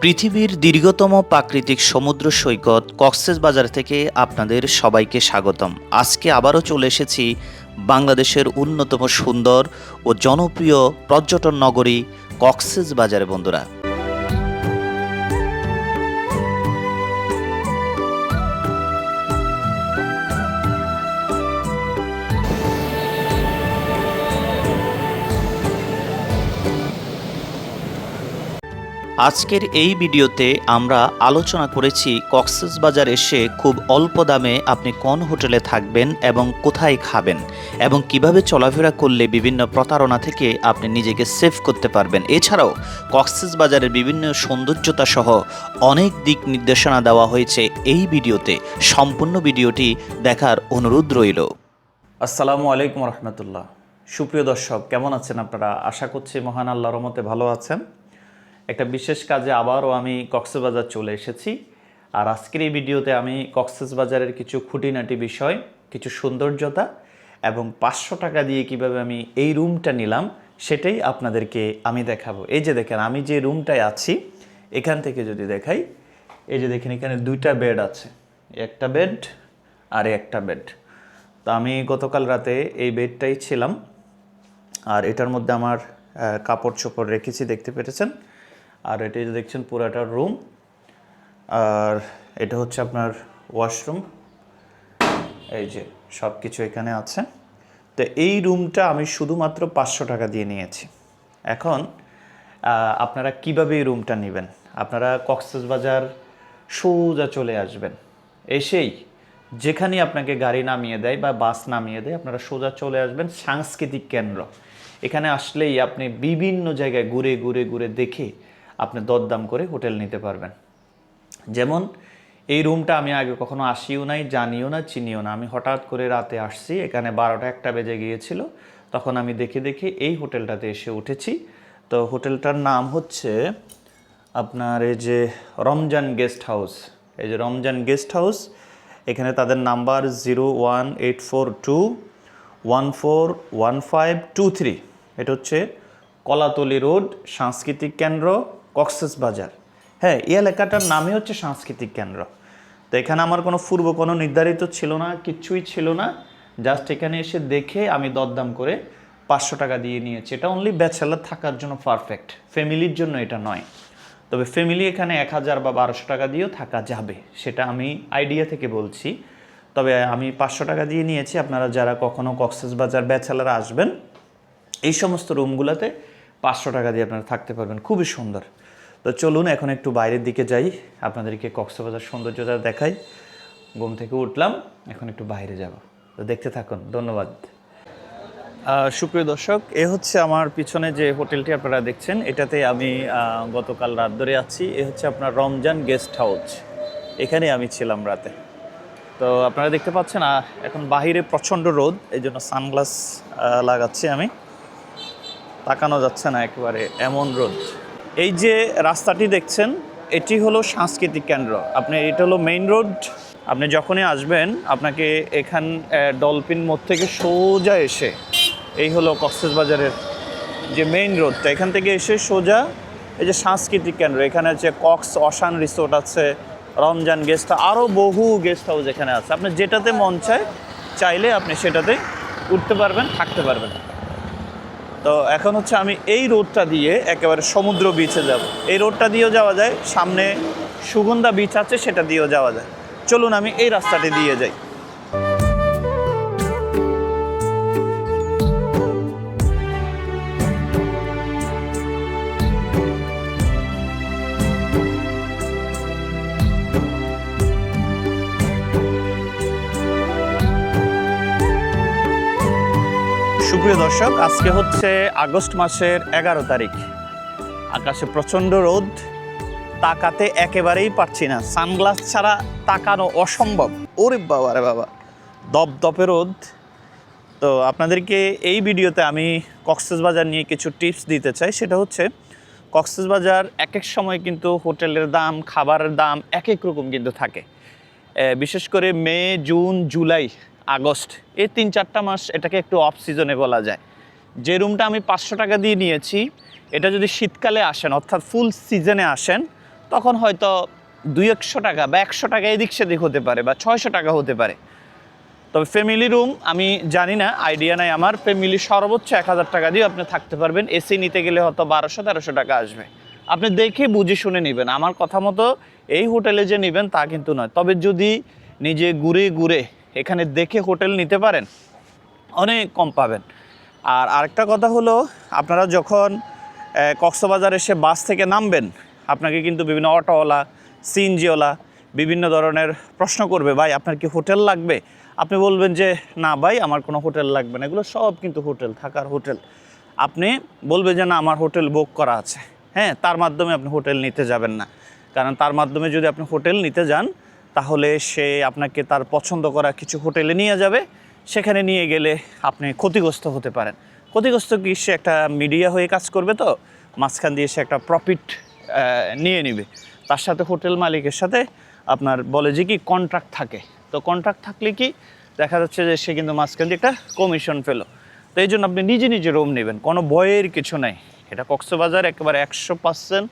পৃথিবীর দীর্ঘতম প্রাকৃতিক সমুদ্র সৈকত কক্সবাজার থেকে আপনাদের সবাইকে স্বাগতম। আজকে আবারও চলে এসেছি বাংলাদেশের অন্যতম সুন্দর ও জনপ্রিয় পর্যটন নগরী কক্সবাজারে বন্ধুরা। আজকের এই ভিডিওতে আমরা আলোচনা করেছি কক্সবাজার এসে খুব অল্প দামে আপনি কোন হোটেলে থাকবেন এবং কোথায় খাবেন এবং কিভাবে চলাফেরা করলে বিভিন্ন প্রতারণা থেকে আপনি নিজেকে সেভ করতে পারবেন। এছাড়াও কক্সবাজারের বিভিন্ন সৌন্দর্যতা সহ অনেক দিক নির্দেশনা দেওয়া হয়েছে এই ভিডিওতে। সম্পূর্ণ ভিডিওটি দেখার অনুরোধ রইল। আসসালামু আলাইকুম রহমতুল্লাহ। সুপ্রিয় দর্শক, কেমন আছেন আপনারা? আশা করছি মহান আল্লাহর রহমতে ভালো আছেন। একটা বিশেষ কাজে আবারও আমি কক্সবাজার চলে এসেছি। আর আজকের এই ভিডিওতে আমি কক্সবাজারের কিছু খুঁটিনাটি বিষয়, কিছু সৌন্দর্যতা এবং 500 টাকা দিয়ে কিভাবে আমি এই রুমটা নিলাম সেটাই আপনাদেরকে আমি দেখাবো। এই যে দেখেন, আমি যে রুমটায় আছি এখান থেকে যদি দেখাই, এই যে দেখেন এখানে দুইটা বেড আছে, একটা বেড আর একটা বেড। তো আমি গতকাল রাতে এই বেডটাই ছিলাম। আর এটার মধ্যে আমার কাপড় চোপড় রেখেছি, দেখতে পেরেছেন। আর এটা যে দেখছেন পুরাটা রুম, আর এটা হচ্ছে আপনার ওয়াশরুম। এই যে সব কিছু এখানে আছে। তো এই রুমটা আমি শুধুমাত্র 500 টাকা দিয়ে নিয়েছি। এখন আপনারা কিভাবে এই রুমটা নেবেন? আপনারা কক্সবাজার সোজা চলে আসবেন, এসেই যেখানেই আপনাকে গাড়ি নামিয়ে দেয় বা বাস নামিয়ে দেয় আপনারা সোজা চলে আসবেন সাংস্কৃতিক কেন্দ্র। এখানে আসলেই আপনি বিভিন্ন জায়গায় ঘুরে ঘুরে ঘুরে দেখে আপনি দরদাম করে হোটেল নিতে পারবেন। যেমন এই রুমটা আমি আগে কখনো আসিও নাই, জানিও না, চিনিও না। আমি হঠাৎ করে রাতে আসছি, এখানে 12টা-1টা বেজে গিয়েছিল। তখন আমি দেখে দেখে এই হোটেলটাতে এসে উঠেছি। তো হোটেলটার নাম হচ্ছে আপনার এই যে রমজান গেস্ট হাউস। এই যে রমজান গেস্ট হাউস, এখানে তাদের নাম্বার 01842141523। এটা হচ্ছে কলাতলি রোড, সাংস্কৃতিক কেন্দ্র, কক্সবাজার। হ্যাঁ, এই এলাকাটার নামই হচ্ছে সাংস্কৃতিক কেন্দ্র। তো এখানে আমার কোনো পূর্ব কোনো নির্ধারিত ছিল না, কিচ্ছুই ছিল না। জাস্ট এখানে এসে দেখে আমি দরদাম করে 500 টাকা দিয়ে নিয়েছি। এটা অনলি ব্যাচেলার থাকার জন্য পারফেক্ট, ফ্যামিলির জন্য এটা নয়। তবে ফ্যামিলি এখানে 1000 বা 1200 টাকা দিয়েও থাকা যাবে, সেটা আমি আইডিয়া থেকে বলছি। তবে আমি 500 টাকা দিয়ে নিয়েছি। আপনারা যারা কখনো কক্সবাজার ব্যাচেলার আসবেন, এই সমস্ত রুমগুলোতে 500 টাকা দিয়ে আপনারা থাকতে পারবেন, খুবই সুন্দর। তো চলুন এখন একটু বাইরের দিকে যাই, আপনাদেরকে কক্সবাজার সৌন্দর্যতা দেখাই। ঘুম থেকে উঠলাম, এখন একটু বাইরে যাব। তো দেখতে থাকুন, ধন্যবাদ। সুপ্রিয় দর্শক, এ হচ্ছে আমার পিছনে যে হোটেলটি আপনারা দেখছেন, এটাতে আমি গতকাল রাত ধরে আছি। এ হচ্ছে আপনার রমজান গেস্ট হাউস, এখানে আমি ছিলাম রাতে। তো আপনারা দেখতে পাচ্ছেন এখন বাহিরে প্রচণ্ড রোদ, এই জন্য সানগ্লাস লাগাচ্ছি আমি। তাকানো যাচ্ছে না একেবারে, এমন রোদ। এই যে রাস্তাটি দেখছেন, এটি হলো সাংস্কৃতিক কেন্দ্র। এটা হলো মেইন রোড। আপনি যখনই আসবেন আপনাকে এখান ডলফিন মোড় থেকে সোজা এসে, এই হলো কক্সবাজারের যে মেইন রোডটা, এখান থেকে এসে সোজা এই যে সাংস্কৃতিক কেন্দ্র, এখানে হচ্ছে কক্স অশান রিসোর্ট আছে, রমজান গেস্ট, আরও বহু গেস্ট হাউস এখানে আছে। আপনি যেটাতে মন চাইলে আপনি সেটাতে উঠতে পারবেন, থাকতে পারবেন। তো এখন হচ্ছে আমি এই রোডটা দিয়ে একেবারে সমুদ্র বিচে যাব। এই রোডটা দিয়েও যাওয়া যায়, সামনে সুগন্ধা বিচ আছে, সেটা দিয়েও যাওয়া যায়। চলুন আমি এই রাস্তাটি দিয়ে যাই। সুপ্রিয় দর্শক, আজকে হচ্ছে আগস্ট মাসের 11 তারিখ। আকাশে প্রচণ্ড রোদ, তাকাতে একেবারেই পারছি না, সানগ্লাস ছাড়া তাকানো অসম্ভব। ওরে বাবা রে বাবা, দপদপে রোদ। তো আপনাদেরকে এই ভিডিওতে আমি কক্সবাজার নিয়ে কিছু টিপস দিতে চাই। সেটা হচ্ছে কক্সবাজার এক এক সময় কিন্তু হোটেলের দাম, খাবারের দাম এক এক রকম কিন্তু থাকে। বিশেষ করে মে, জুন, জুলাই, আগস্ট, এই 3-4টা মাস এটাকে একটু অফ সিজনে বলা যায়। যে রুমটা আমি 500 টাকা দিয়ে নিয়েছি, এটা যদি শীতকালে আসেন অর্থাৎ ফুল সিজনে আসেন তখন হয়তো 200 টাকা বা 100 টাকা এদিক সেদিক হতে পারে বা 600 টাকা হতে পারে। তবে ফ্যামিলি রুম আমি জানি না, আইডিয়া নাই আমার। ফ্যামিলি সর্বোচ্চ 1000 টাকা দিয়ে আপনি থাকতে পারবেন। এসি নিতে গেলে হয়তো 1200-1300 টাকা আসবে। আপনি দেখে বুঝে শুনে নেবেন। আমার কথা মতো এই হোটেলে যে নেবেন তা কিন্তু নয়। তবে যদি নিজে ঘুরে ঘুরে এখানে দেখে হোটেল নিতে পারেন, অনেক কম পাবেন। আর আরেকটা কথা হলো, আপনারা যখন কক্সবাজার এসে বাস থেকে নামবেন, আপনাকে কিন্তু বিভিন্ন অটোওয়ালা, সিএনজিওয়ালা বিভিন্ন ধরনের প্রশ্ন করবে, ভাই আপনার কি হোটেল লাগবে? আপনি বলবেন যে না ভাই আমার কোনো হোটেল লাগবে না। এগুলো সব কিন্তু হোটেল, থাকার হোটেল। আপনি বলবেন যে না আমার হোটেল বুক করা আছে, হ্যাঁ, তার মাধ্যমে আপনি হোটেল নিতে যাবেন না। কারণ তার মাধ্যমে যদি আপনি হোটেল নিতে যান, তাহলে সে আপনাকে তার পছন্দ করা কিছু হোটেলে নিয়ে যাবে। সেখানে নিয়ে গেলে আপনি ক্ষতিগ্রস্ত হতে পারেন। ক্ষতিগ্রস্ত কি, সে একটা মিডিয়া হয়ে কাজ করবে, তো মাঝখান দিয়ে সে একটা প্রফিট নিয়ে নেবে। তার সাথে হোটেল মালিকের সাথে আপনার বলে যে কি কন্ট্রাক্ট থাকে। তো কন্ট্রাক্ট থাকলে কি দেখা যাচ্ছে যে সে কিন্তু মাঝখান দিয়ে একটা কমিশন পেলো। তো এই জন্য আপনি নিজে নিজে রুম নেবেন, কোনো ভয়ের কিছু নাই। এটা কক্সবাজার একেবারে 100%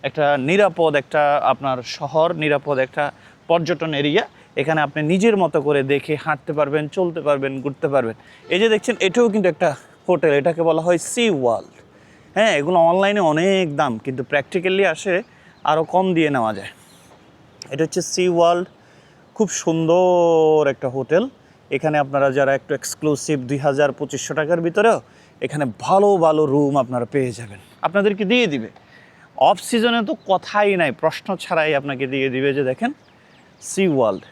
একটা নিরাপদ একটা আপনার শহর, নিরাপদ একটা পর্যটন এরিয়া। এখানে আপনি নিজের মতো করে দেখে হাঁটতে পারবেন, চলতে পারবেন, ঘুরতে পারবেন। এই যে দেখছেন এটাও কিন্তু একটা হোটেল, এটাকে বলা হয় সি ওয়ার্ল্ড। হ্যাঁ, এগুলো অনলাইনে অনেক দাম, কিন্তু প্র্যাকটিক্যালি আসে আরও কম দিয়ে নেওয়া যায়। এটা হচ্ছে সি ওয়ার্ল্ড, খুব সুন্দর একটা হোটেল। এখানে আপনারা যারা একটু এক্সক্লুসিভ 2000-2500 টাকার ভিতরেও এখানে ভালো ভালো রুম আপনারা পেয়ে যাবেন, আপনাদেরকে দিয়ে দিবে। অফ সিজনে তো কথাই নাই, প্রশ্ন ছাড়াই আপনাকে দিয়ে দিবে। যে দেখেন সি ওয়ার্ল্ড,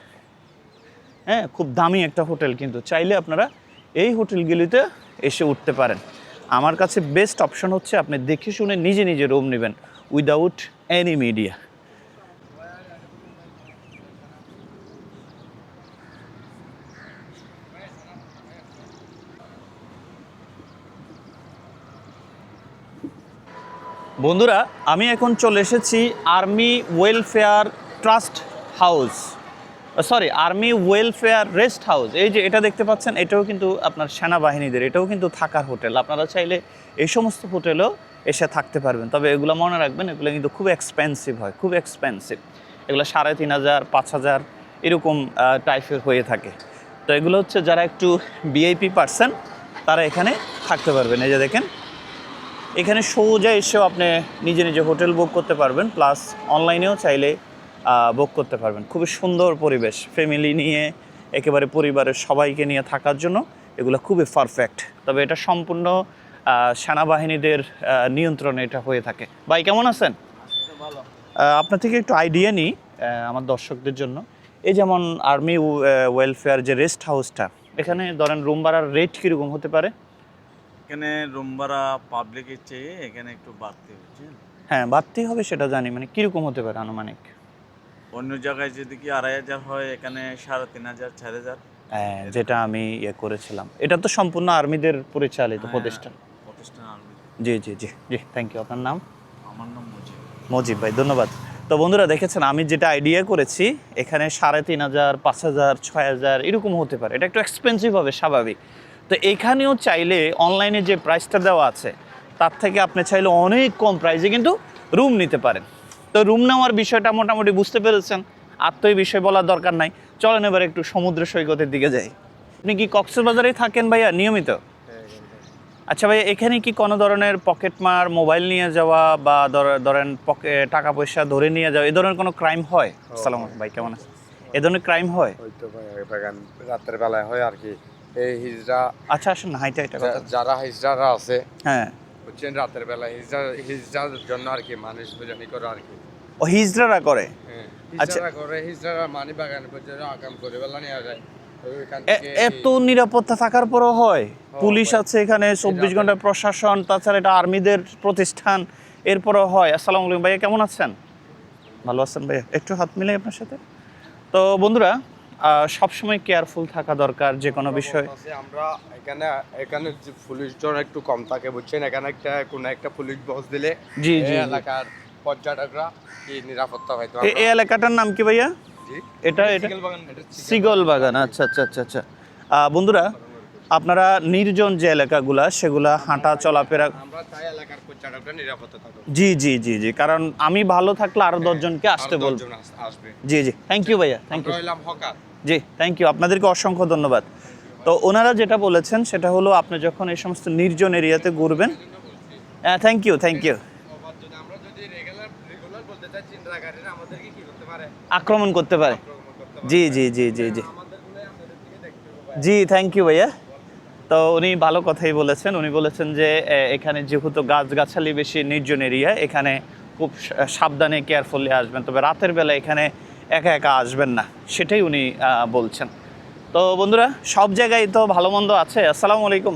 হ্যাঁ, খুব দামি একটা হোটেল, কিন্তু চাইলে আপনারা এই হোটেলগুলিতে এসে উঠতে পারেন। আমার কাছে বেস্ট অপশন হচ্ছে আপনি দেখে শুনে নিজে নিজে রুম নেবেন উইদাউট এনি মিডিয়া। বন্ধুরা, আমি এখন চলে এসেছি army welfare trust house, sorry army welfare rest house. এই যে এটা দেখতে পাচ্ছেন, এটাও কিন্তু আপনার সেনাবাহিনীদের, এটাও কিন্তু থাকার হোটেল। আপনারা চাইলে এই সমস্ত হোটেলেও এসে থাকতে পারবেন। তবে এগুলো মনে রাখবেন, এগুলো কিন্তু খুব এক্সপেন্সিভ হয়, খুব এক্সপেন্সিভ। এগুলো 3500-5000 এরকম টাইপের হয়ে থাকে। তো এগুলো হচ্ছে যারা একটু ভিআইপি পার্সন, তারা এখানে থাকতে পারবেন। এই যে দেখেন, এখানে সোজা এসেও আপনি নিজে নিজে হোটেল বুক করতে পারবেন, প্লাস অনলাইনেও চাইলে বুক করতে পারবেন। খুবই সুন্দর পরিবেশ, ফ্যামিলি নিয়ে একেবারে পরিবারের সবাইকে নিয়ে থাকার জন্য এগুলো খুবই পারফেক্ট। তবে এটা সম্পূর্ণ সেনাবাহিনীদের নিয়ন্ত্রণে এটা হয়ে থাকে। ভাই কেমন আছেন? আপনার থেকে একটু আইডিয়া নিই আমার দর্শকদের জন্য। এই যেমন আর্মি ওয়েলফেয়ার যে রেস্ট হাউসটা, এখানে ধরেন রুম ভাড়ার রেট কীরকম হতে পারে? এখানে রুম ভাড়া পাবলিকের চেয়ে এখানে একটু বাড়তি হচ্ছে। হ্যাঁ, বাড়তি হবে সেটা জানি, মানে কীরকম হতে পারে আনুমানিক? অন্য জায়গায় যদি কি 2500 হয়, এখানে 3500-4000। যেটা আমি করেছিলাম, এটা তো সম্পূর্ণ আর্মিদের পরিচালিত প্রতিষ্ঠান। আর্মি। জি জি জি জি, থ্যাংক ইউ। আপনার নাম? আমার নাম মুজিব। মজিব ভাই, ধন্যবাদ। তো বন্ধুরা দেখেছেন, আমি যেটা আইডিয়া করেছি, এখানে 3500, 5000, 6000 এরকম হতে পারে। এটা একটু এক্সপেন্সিভ হবে, স্বাভাবিক। তো এখানেও চাইলে অনলাইনে যে প্রাইসটা দেওয়া আছে, তার থেকে আপনি চাইলে অনেক কম প্রাইসে কিন্তু রুম নিতে পারেন। তো রুম নেওয়ার বিষয়টা মোটামুটি বুঝতে পেরেছেন, আর তো এই বিষয় বলার দরকার নাই। চলেন এবার একটু সমুদ্র সৈকতের দিকে যাই। আপনি কি কক্সবাজারেই থাকেন ভাইয়া নিয়মিত? আচ্ছা ভাই, এখানে কি কোনো ধরনের পকেটমার, মোবাইল নিয়ে যাওয়া বা ধরেন টাকা পয়সা ধরে নিয়ে যাওয়া, এ ধরনের কোনো ক্রাইম হয়? আসসালামু আলাইকুম ভাই, কেমন আছেন? এ ধরনের ক্রাইম হয়? হয়তো বাগান রাতের বেলায় হয় আর কি। এই হিজড়া, আচ্ছা আসেন না, হাইটা এটা কথা। যারা হিজড়ারা আছে, হ্যাঁ, বুঝছেন, রাতের বেলায় হিজড়ার জন্য আর কি মানুষ বুঝানি করে আর কি। ও হিজড়ারা করে? আচ্ছা, হিজড়ারা করে, হিজড়ারা মানি বাগান পর্যন্ত আকাম করে বেলা নিয়ে যায়। এত নিরাপত্তা থাকার পরও হয়? পুলিশ আছে এখানে 24 ঘন্টা, প্রশাসন, তাছাড়া এটা আর্মিদের প্রতিষ্ঠান, এরপরও হয়। আসসালামু আলাইকুম ভাইয়া, কেমন আছেন? ভালো আছেন ভাইয়া? একটু হাত মিলাই আপনার সাথে। তো বন্ধুরা, সবসময় কেয়ারফুল থাকা দরকার যে কোনো বিষয়। আমরা এখানে যে পুলিশ জন একটু কম থাকে, বুঝছেন। এখানে কোনো একটা পুলিশ বস দিলে জি জি, এলাকার পর্যটকরা কি নিরাপত্তা হয়তো। এই এলাকাটার নাম কি ভাইয়া? এটা সিগল বাগান। সিগল বাগান, আচ্ছা আচ্ছা আচ্ছা আচ্ছা। বন্ধুরা, আপনারা নির্জন যে এলাকাগুলা সেগুলা হাঁটা চলাফেরা আমরা চাই এলাকার পর্যটকরা নিরাপত্তা থাকুক। জি জি জি জি, কারণ আমি ভালো থাকলে আরো 10 জনকে আসতে আরো বলবো। 10 জন আসবে। জি জি, থ্যাংক ইউ ভাইয়া, থ্যাংক ইউ। আমরা হইলাম হকার। জি, থ্যাংক ইউ, আপনাদেরকে অসংখ্য ধন্যবাদ। তো ওনারা যেটা বলেছেন সেটা হলো আপনি যখন এই সমস্ত নির্জন এরিয়াতে ঘুরবেন, হ্যাঁ থ্যাংক ইউ থ্যাংক ইউ, আমরা যদি রেগুলার বলতে চাই চিন্তাকারীরা আমাদেরকে কি করতে পারে? আক্রমণ করতে পারে। আক্রমণ করতে পারে। জি জি জি জি জি আমাদেরগুলোই আপনাদের থেকে দেখতে হবে। জি, থ্যাংক ইউ ভাইয়া। তো উনি ভালো কথাই বলেছেন। উনি বলেছেন যে এখানে যেহেতু গাছগাছালি বেশি, নির্জন এরিয়া, এখানে খুব সাবধানে কেয়ারফুলি আসবেন, তবে রাতের বেলা এখানে একা একা আসবেন না, সেটাই উনি বলছেন। তো বন্ধুরা, সব জায়গায় তো ভালো মন্দ আছে। আসসালামু আলাইকুম,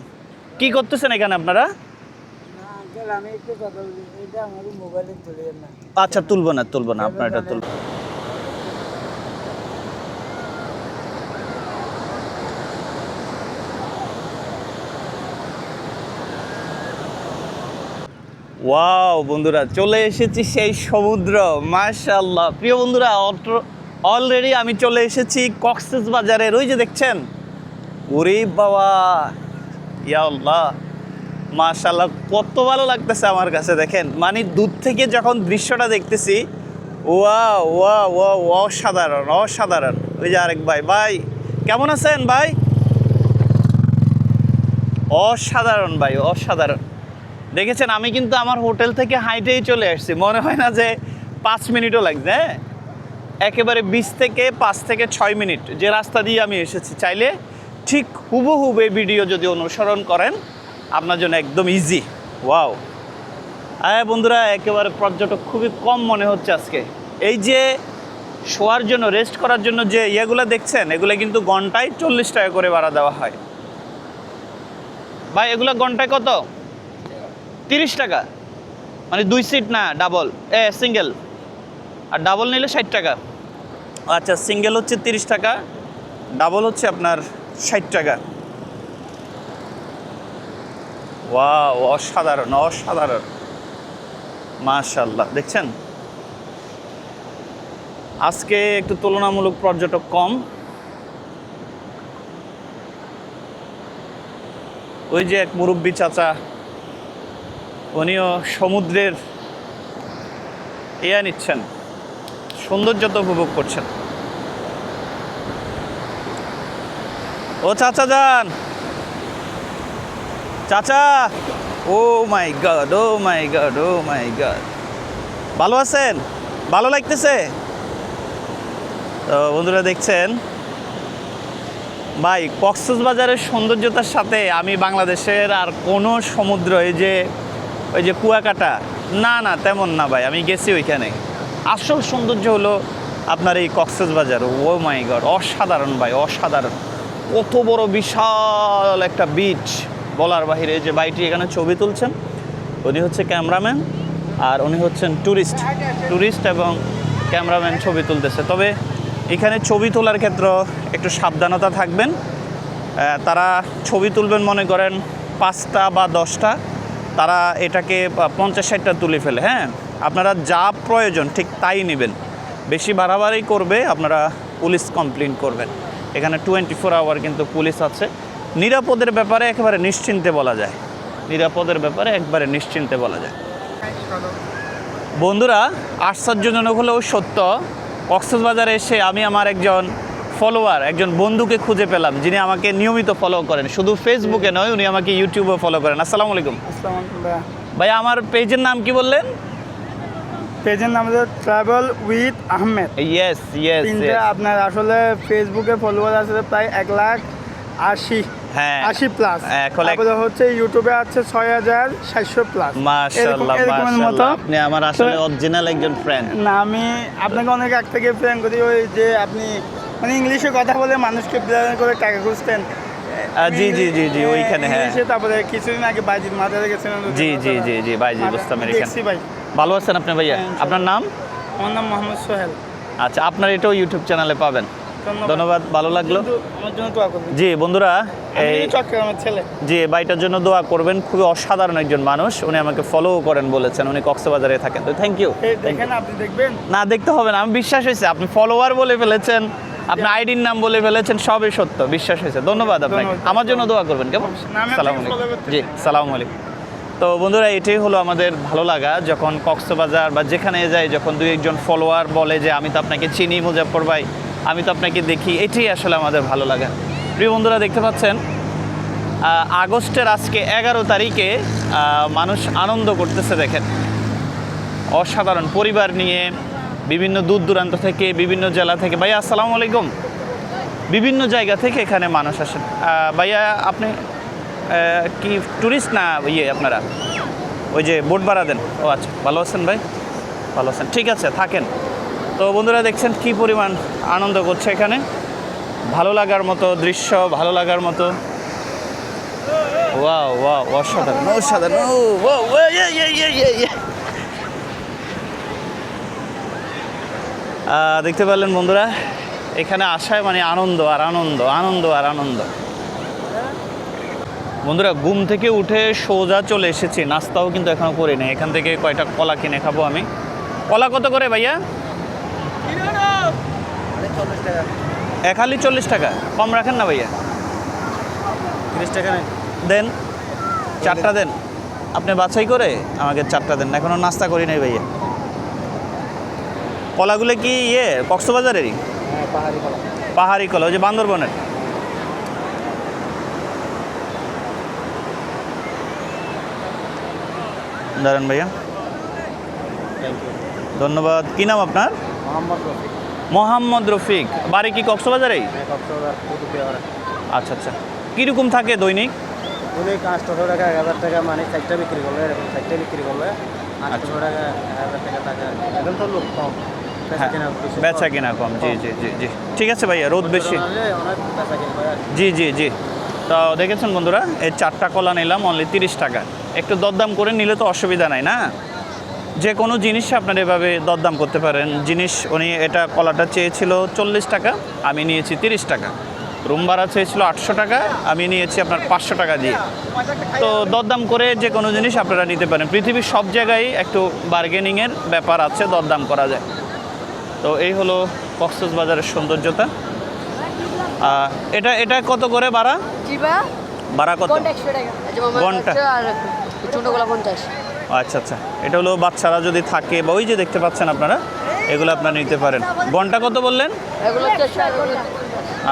কি করতেছেন এখানে আপনারা? না আঙ্কেল, আমি একটু কথা বলি, এটা আমার মোবাইলে তুলে না। আচ্ছা, তুলবো না আপনার এটা তুলবো। ওয়াও বন্ধুরা, চলে এসেছি সেই সমুদ্র, মাশাআল্লাহ। প্রিয় বন্ধুরা, অলরেডি আমি চলে এসেছি কক্সবাজারের, ওই যে দেখছেন, ওরে বাবা, ইয়া আল্লাহ, মাশাআল্লাহ, কত ভালো লাগতেছে আমার কাছে। দেখেন, মানে দূর থেকে যখন দৃশ্যটা দেখতেছি, ওয়াও ওয়াও ওয়াও, অসাধারণ অসাধারণ। ওই যে আরেক ভাই, কেমন আছেন ভাই? অসাধারণ ভাই, অসাধারণ। দেখেছেন, আমি কিন্তু আমার হোটেল থেকে হাইটেই চলে আসছি, মনে হয় না যে 5 মিনিটও লাগছে। হ্যাঁ, একেবারে 20 থেকে 5 থেকে 6 মিনিট যে রাস্তা দিয়ে আমি এসেছি, চাইলে ঠিক হুবহু এই ভিডিও যদি অনুসরণ করেন আপনার জন্য একদম ইজি। ওয়াও, হ্যাঁ বন্ধুরা, একেবারে পর্যটক খুবই কম মনে হচ্ছে আজকে। এই যে শোয়ার জন্য, রেস্ট করার জন্য যে ইয়েগুলো দেখছেন, এগুলো কিন্তু ঘন্টায় 40 টাকা করে ভাড়া দেওয়া হয়। ভাই, এগুলো ঘন্টায় কত? 30 টাকা, মানে 2 সিট না, ডাবল, সিঙ্গেল। আর ডাবল নিলে 60 টাকা। আচ্ছা, সিঙ্গেল হচ্ছে 30 টাকা, ডাবল হচ্ছে আপনার 60 টাকা। ওয়াও, অসাধারণ অসাধারণ, মাশাআল্লাহ। দেখছেন, আজকে একটু তুলনামূলক পর্যটক কম। ওই যে এক মুরব্বী চাচা, উনিও সমুদ্রের ইয়া নিচ্ছেন, সৌন্দর্যতা উপভোগ করছেন। ও চাচা যান, চাচা, ও মাই গড, ও মাই গড, ও মাই গড, ভালো আছেন? ভালো লাগতেছে? তো বন্ধুরা দেখছেন ভাই, কক্সবাজারের সৌন্দর্যতার সাথে আমি বাংলাদেশের আর কোনো সমুদ্র, ওই যে কুয়াকাটা, না না তেমন না ভাই, আমি গেছি ওইখানে। আসল সৌন্দর্য হলো আপনার এই কক্সবাজার। ও মাই গড, অসাধারণ ভাই, অসাধারণ। কত বড় বিশাল একটা বিচ, বলার বাহিরে। যে ভাইটি এখানে ছবি তুলছেন, উনি হচ্ছে ক্যামেরাম্যান, আর উনি হচ্ছেন ট্যুরিস্ট এবং ক্যামেরাম্যান, ছবি তুলতেছে। তবে এখানে ছবি তোলার ক্ষেত্রে একটু সাবধানতা থাকবেন। তারা ছবি তুলবেন, মনে করেন 5টা বা 10টা, তারা এটাকে 50-60টা তুলে ফেলে। হ্যাঁ, আপনারা যা প্রয়োজন ঠিক তাই নেবেন। বেশি বাড়াবাড়ি করবে, আপনারা পুলিশ কমপ্লেন করবেন। এখানে 24 আওয়ার কিন্তু পুলিশ আছে। নিরাপদের ব্যাপারে একেবারে নিশ্চিন্তে বলা যায়, নিরাপদের ব্যাপারে একবারে নিশ্চিন্তে বলা যায়। বন্ধুরা, আশ্চর্যজনক হলেও সত্য, কক্সবাজারে এসে আমি আমার একজন ফলোয়ার, একজন বন্ধুকে খুঁজে পেলাম, যিনি আমাকে নিয়মিত ফলো করেন। শুধু ফেসবুকে নয়, উনি আমাকে ইউটিউবে ফলো করেন। আসসালামু আলাইকুম। আসসালামু আলাইকুম ভাইয়া। ভাই, আমার পেজের নাম কি বললেন? পেজের নাম হচ্ছে travel with Ahmed. Yes yes. তিনটা আপনার আসলে ফেসবুকে ফলোয়ার আছে প্রায় 1,80,000, হ্যাঁ, 80 প্লাস। এখন তারপরে হচ্ছে ইউটিউবে আছে 6,700 প্লাস। মাশাআল্লাহ মাশাআল্লাহ, আপনি আমার আসলে অরিজিনাল একজন ফ্রেন্ড। না, আমি আপনাকে অনেক আগ থেকে ফ্রেন্ড করি। ওই যে আপনি মানে ইংলিশে কথা বলে মানুষকে প্রেরণ করে টাকা খুঁজতেন। জি জি জি জি, ওইখানে। হ্যাঁ, ইংলিশে। তারপরে কিছুদিন আগে বাইজির মাথায় গেছিলেন। জি জি জি জি, বাইজি বুঝতাম এখানে। দেখছি ভাই। ভালো আছেন আপনি ভাইয়া? আপনার নাম? আমার নাম মোহাম্মদ সোহেল। আচ্ছা, আপনার এটাও ইউটিউব চ্যানেলে পাবেন। ধন্যবাদ, ভালো লাগলো। আমার জন্য দোয়া করবেন। জি বন্ধুরা, এই চট্টগ্রামের ছেলে। জি, ভাইটার জন্য দোয়া করবেন। খুবই অসাধারণ একজন মানুষ, উনি আমাকে ফলো করেন বলেছেন। উনি কক্সবাজারে থাকেন। তো থ্যাংক ইউ। দেখেন, আপনি দেখবেন না, দেখতে হবে না, আমি বিশ্বাস হয়েছে, আপনি ফলোয়ার বলে ফেলেছেন, আপনি আইডির নাম বলে ফেলেছেন, সবই সত্য, বিশ্বাস হয়েছে। ধন্যবাদ আপনাকে। ধন্যবাদ। আমার জন্য দোয়া করবেন কেমন? না, আমি সালাম আপনাকে follow করতে জি, সালাম আলাইকুম। তো বন্ধুরা, এটাই হলো আমাদের ভালো লাগা, যখন কক্সবাজার বা যেখানে যাই, যখন দুই একজন ফলোয়ার বলে যে আমি তো আপনাকে চিনি মুজাফফর ভাই, আমি তো আপনাকে দেখি, এটাই আসলে আমাদের ভালো লাগা। প্রিয় বন্ধুরা, দেখতে পাচ্ছেন আগস্টের আজকে 11 তারিখে মানুষ আনন্দ করতেছে, দেখেন অসাধারণ, পরিবার নিয়ে বিভিন্ন দূর দূরান্ত থেকে, বিভিন্ন জেলা থেকে। ভাইয়া আসসালামু আলাইকুম। বিভিন্ন জায়গা থেকে এখানে মানুষ আসেন। ভাইয়া আপনি কি ট্যুরিস্ট না আপনারা ওই যে বোট ভাড়া দেন? ও আচ্ছা, ভালো আছেন ভাই? ভালো আছেন, ঠিক আছে, থাকেন। তো বন্ধুরা, দেখছেন কি পরিমাণ আনন্দ করছে এখানে, ভালো লাগার মতো দৃশ্য, ভালো লাগার মতো। ওয়াও ওয়াও, অসাধারণ অসাধারণ। ও ওয়াও, দেখতে পারলেন বন্ধুরা, এখানে আসায় মানে আনন্দ আর আনন্দ, আনন্দ আর আনন্দ। বন্ধুরা, ঘুম থেকে উঠে সোজা চলে এসেছি, নাস্তাও কিন্তু এখনো করি নাই। এখান থেকে কয়টা কলা কিনে খাবো আমি। কলা কত করে ভাইয়া? খালি 40 টাকা, কম রাখেন না ভাইয়া? 30 টাকা দেন, 4টা দেন। আপনি বাছাই করে আমাকে 4টা দেন, এখনো নাস্তা করি নাই ভাইয়া। কলাগুলো কি কক্সবাজারেরই? পাহাড়ি কলা, ওই যে বান্দরবনের। দাঁড়ান ভাইয়া, ধন্যবাদ। কি নাম আপনার? মোহাম্মদ রফিক। বাড়ি কি কক্সবাজারেই? আচ্ছা আচ্ছা। কীরকম থাকে দৈনিক? 800 টাকা 1000 টাকা, মানে 4টা বিক্রি করলে, এরকম 4টা বিক্রি করলে 800 টাকা 1000 টাকা টাকা। এখন তো লোক কম, বেচা কিনা কম। জি জি জি জি, ঠিক আছে ভাইয়া, রোদ বেশি। অনেক বেচা কিনা। জি জি জি। তো দেখেছেন বন্ধুরা, এই 4টা কলা নিলাম অনলি 30 টাকা। একটু দরদাম করে নিলে তো অসুবিধা নাই না? যে কোনো জিনিস আপনারা এভাবে দরদাম করতে পারেন। জিনিস উনি এটা কলাটা চেয়েছিল 40 টাকা, আমি নিয়েছি 30 টাকা। রুম ভাড়া চেয়েছিল 800 টাকা, আমি নিয়েছি আপনার 500 টাকা দিয়ে। তো দরদাম করে যে কোনো জিনিস আপনারা নিতে পারেন। পৃথিবীর সব জায়গায় একটু বার্গেনিংয়ের ব্যাপার আছে, দরদাম করা যায়। তো এই হলো কক্সবাজারের সৌন্দর্যতা। এটা এটা কত করে ভাড়া? ভাড়া কত? ঘন্টা? ছোটগুলো 50। আচ্ছা আচ্ছা, এটা হলো বাচ্চারা যদি থাকে, বা ওই যে দেখতে পাচ্ছেন আপনারা, এগুলো আপনারা নিতে পারেন। ঘন্টা কত বললেন? এগুলো 400 টাকা।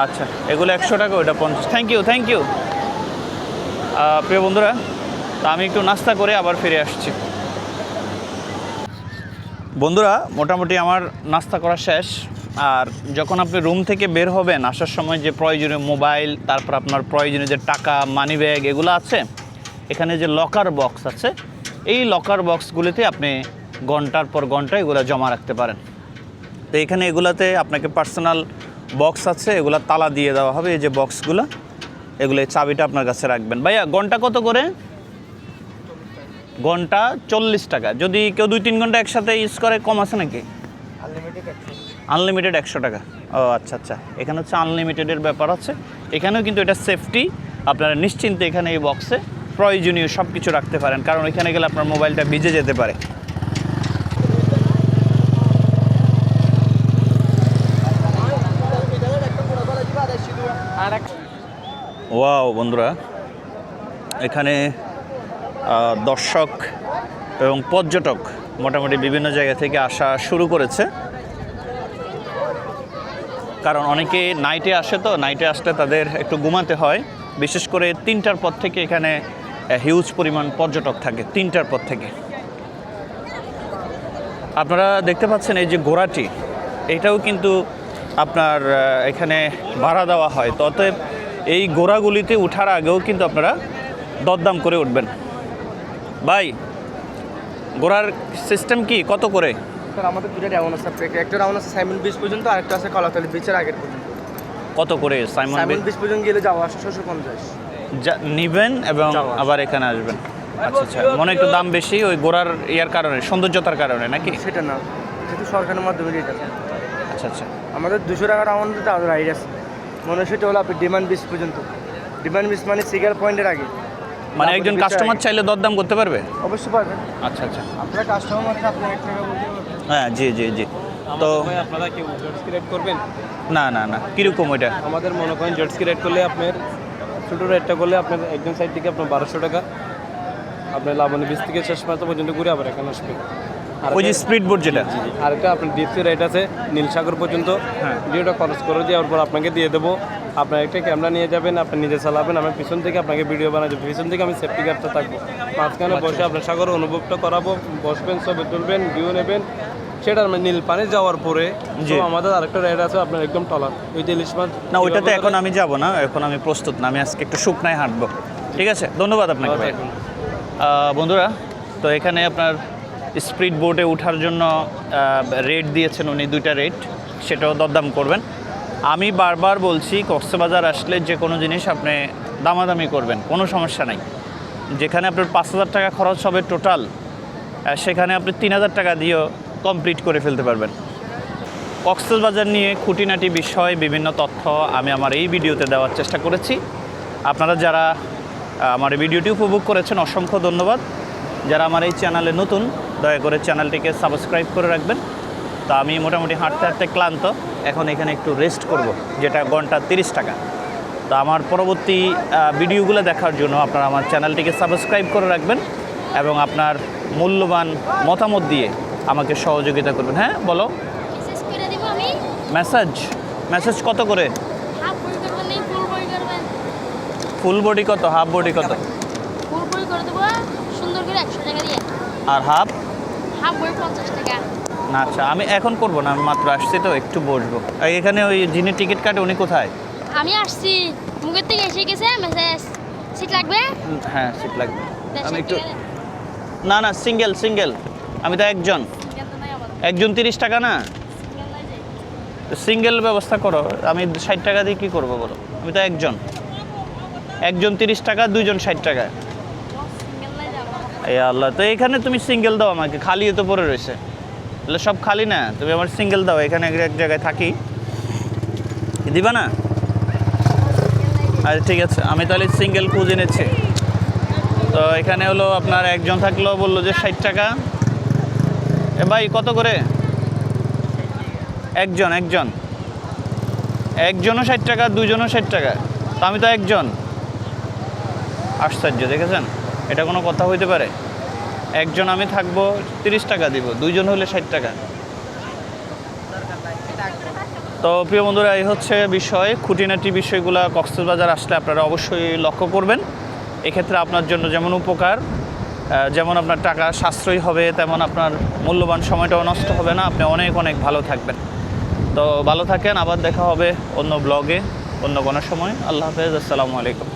আচ্ছা, এগুলো 100 টাকা, ওইটা 50। Thank you thank you. প্রিয় বন্ধুরা, তা আমি একটু নাস্তা করে আবার ফিরে আসছি। বন্ধুরা, মোটামুটি আমার নাস্তা করা শেষ। আর যখন আপনি রুম থেকে বের হবেন, আসার সময় যে প্রয়োজনীয় মোবাইল, তারপর আপনার প্রয়োজনীয় যে টাকা, মানি ব্যাগ, এগুলো আছে, এখানে যে লকার বক্স আছে, এই লকার বক্সগুলিতে আপনি ঘন্টার পর ঘন্টা এগুলো জমা রাখতে পারেন। তো এখানে এগুলাতে আপনাকে পার্সোনাল বক্স আছে, এগুলো তালা দিয়ে দেওয়া হবে। এই যে বক্সগুলো, এগুলো চাবিটা আপনার কাছে রাখবেন। ভাইয়া, ঘন্টা কত করে? ঘন্টা 40 টাকা। যদি কেউ 2-3 ঘন্টা একসাথে ইউজ করে, কম আছে নাকি? আনলিমিটেড 100 টাকা। ও আচ্ছা আচ্ছা, এখানে হচ্ছে আনলিমিটেডের ব্যাপার আছে। এখানেও কিন্তু এটা সেফটি, আপনারা নিশ্চিন্তে এখানে এই বক্সে প্রয়োজনীয় সব কিছু রাখতে পারেন, কারণ এখানে গেলে আপনার মোবাইলটা ভিজে যেতে পারে। ওয়াও বন্ধুরা, এখানে দর্শক এবং পর্যটক মোটামুটি বিভিন্ন জায়গা থেকে আসা শুরু করেছে, কারণ অনেকে নাইটে আসে। তো নাইটে আসলে তাদের একটু ঘুমাতে হয়, বিশেষ করে 3টার পর থেকে এখানে হিউজ পরিমাণ পর্যটক থাকে। 3টার পর থেকে আপনারা দেখতে পাচ্ছেন এই যে ঘোড়াটি, এটাও কিন্তু আপনার এখানে ভাড়া দেওয়া হয়। তো অতএব এই ঘোড়াগুলিতে ওঠার আগেও কিন্তু আপনারা দরদাম করে উঠবেন। ভাই, ঘোড়ার সিস্টেম কি, কত করে? স্যার, আমাদের দুটো রাউন্ড আছে। একটা রাউন্ড আছে সাইমন বিচ পর্যন্ত, আর একটা আছে কলাতলি বিচের আগের পর্যন্ত। কত করে সাইমন বিচ পর্যন্ত গেলে যাওয়া 650 নিবেন এবং আবার এখানে আসবেন। আচ্ছা আচ্ছা, মনে একটু দাম বেশি ওই ঘোড়ার ইয়ার কারণে, সৌন্দর্যতার কারণে নাকি? সেটা না, সেটা সরকারের মাধ্যমে রেট আছে। আচ্ছা আচ্ছা, আমাদের 200 টাকা রাউন্ড রাইড আছে। মনে হয় সেটা হলো আপনি ডিমান্ড বিচ পর্যন্ত। ডিমান্ড বিচ মানে সিগার পয়েন্টের আগে, মানে একজন কাস্টমার চাইলে দরদাম করতে পারবে? অবশ্যই পারবেন। আচ্ছা আচ্ছা, আপনার কাস্টমার মানে আপনি 1 টাকা বলতে পারবেন। হ্যাঁ জি জি জি। তো ভাই আপনারা কি জেটস ক্রিয়েট করবেন? না না না, কীরকম ওইটা? আমাদের মনে করেন জেটস ক্রিয়েট করলে আপনার ছোটো রেটটা করলে আপনার একজন সাইড থেকে আপনার 1200 টাকা, আপনার লাবণী বীজ থেকে শেষ মাত্র পর্যন্ত ঘুরে আবার এখানে আসবে। ওই যে স্পিড বোট যেটা, আরেকটা আপনার ডিপসি রেট আছে নীলসাগর পর্যন্ত, হ্যাঁ। ভিডিওটা খরচ করে দেওয়ার পর আপনাকে দিয়ে দেবো। আপনার একটা ক্যামেরা নিয়ে যাবেন, আপনি নিজে চালাবেন, আমার পিছন থেকে আপনাকে ভিডিও বানাই দেবো, পিছন থেকে আমি সেফটি গার্ডটা থাকবো, মাঝখানে বসে আপনার সাগর অনুভবটা করাবো, বসবেন, ছবি তুলবেন, ভিউ নেবেন। সেটা নীল পানি যাওয়ার পরে জি। তো আমাদের আরেকটা রাইড আছে আপনার একদম টলার, ওই যে ইলিশ মাছ। না ওইটাতে এখন আমি যাব না, এখন আমি প্রস্তুত না, আমি আজকে একটু শুকনায় হাঁটবো। ঠিক আছে, ধন্যবাদ আপনাকে ভাই। বন্ধুরা, তো এখানে আপনার স্পিড বোটে ওঠার জন্য রেট দিয়েছেন উনি, 2টা রেট, সেটাও দরদাম করবেন। আমি বারবার বলছি কক্সবাজার আসলে যে কোনো জিনিস আপনি দামাদামি করবেন, কোনো সমস্যা নাই। যেখানে আপনার 5000 টাকা খরচ হবে টোটাল, সেখানে আপনি 3000 টাকা দিয়েও কমপ্লিট করে ফেলতে পারবেন। কক্সবাজার নিয়ে খুঁটিনাটি বিষয় বিভিন্ন তথ্য আমি আমার এই ভিডিওতে দেওয়ার চেষ্টা করেছি। আপনারা যারা আমার এই ভিডিওটি উপভোগ করেছেন অসংখ্য ধন্যবাদ। যারা আমার এই চ্যানেলে নতুন, দয়া করে চ্যানেলটিকে সাবস্ক্রাইব করে রাখবেন। তো আমি মোটামুটি হাঁটতে হাঁটতে ক্লান্ত, এখন এখানে একটু রেস্ট করব, যেটা ঘন্টা 30 টাকা। তো আমার পরবর্তী ভিডিওগুলো দেখার জন্য আপনারা আমার চ্যানেলটিকে সাবস্ক্রাইব করে রাখবেন এবং আপনার মূল্যবান মতামত দিয়ে আমাকে সহযোগিতা করবেন। হ্যাঁ বলো। মেসেজ করে দিব আমি। মেসেজ কত করে? হাফ বই করবেন না ফুল বই করবেন? ফুল বডি কত, হাফ বডি কত? ফুল বই করে দেবো সুন্দর করে 100 টাকা দিয়ে। আর হাফ? হাফ বই 50 টাকা। না আচ্ছা, আমি এখন করব না, আমি মাত্র আসছি তো একটু বসবো। আর এখানে ওই যিনি টিকিট কাটে উনি কোথায়? আমি আসছি, মুখের থেকে এসে গেছে মেসেজ। সিট লাগবে? হ্যাঁ সিট লাগবে। আমি একটু, সিঙ্গেল না না সিঙ্গেল, আমি তো একজন, তো নাই আমার। একজন 30 টাকা না, সিঙ্গেল নাই যে। সিঙ্গেল ব্যবস্থা করো। আমি 60 টাকা দিয়ে কী করবো বলো? আমি তো একজন 30 টাকা, 2 জন 60 টাকা। সিঙ্গেল নাই যে আমার। এই আল্লাহ, তো এখানে তুমি সিঙ্গেল দাও আমাকে, খালি তো পড়ে রয়েছে, তাহলে সব খালি না, তুমি আমার সিঙ্গেল দাও, এখানে এক জায়গায় থাকি, দিবা না? আচ্ছা ঠিক আছে, আমি তাহলে সিঙ্গেল খুঁজে নিচ্ছি। তো এখানে হলো আপনার একজন থাকলো, বললো যে 60 টাকা। এ ভাই কত করে? একজনও 60 টাকা, 2 জনও 60 টাকা, তো আমি তো একজন। আশ্চর্য, দেখেছেন? এটা কোনো কথা হইতে পারে? একজন আমি থাকবো 30 টাকা দিব, 2 জন হলে 60 টাকা। তো প্রিয় বন্ধুরা, এই হচ্ছে বিষয়, খুঁটিনাটি বিষয়গুলো কক্সবাজার আসলে আপনারা অবশ্যই লক্ষ্য করবেন। এক্ষেত্রে আপনার জন্য যেমন উপকার, যেমন আপনার টাকা সাশ্রয়ী হবে, তেমন আপনার মূল্যবান সময়টাও নষ্ট হবে না, আপনি অনেক অনেক ভালো থাকবেন। তো ভালো থাকেন, আবার দেখা হবে অন্য ব্লগে অন্য কোনো সময়। আল্লাহ হাফেজ, আসসালামু আলাইকুম।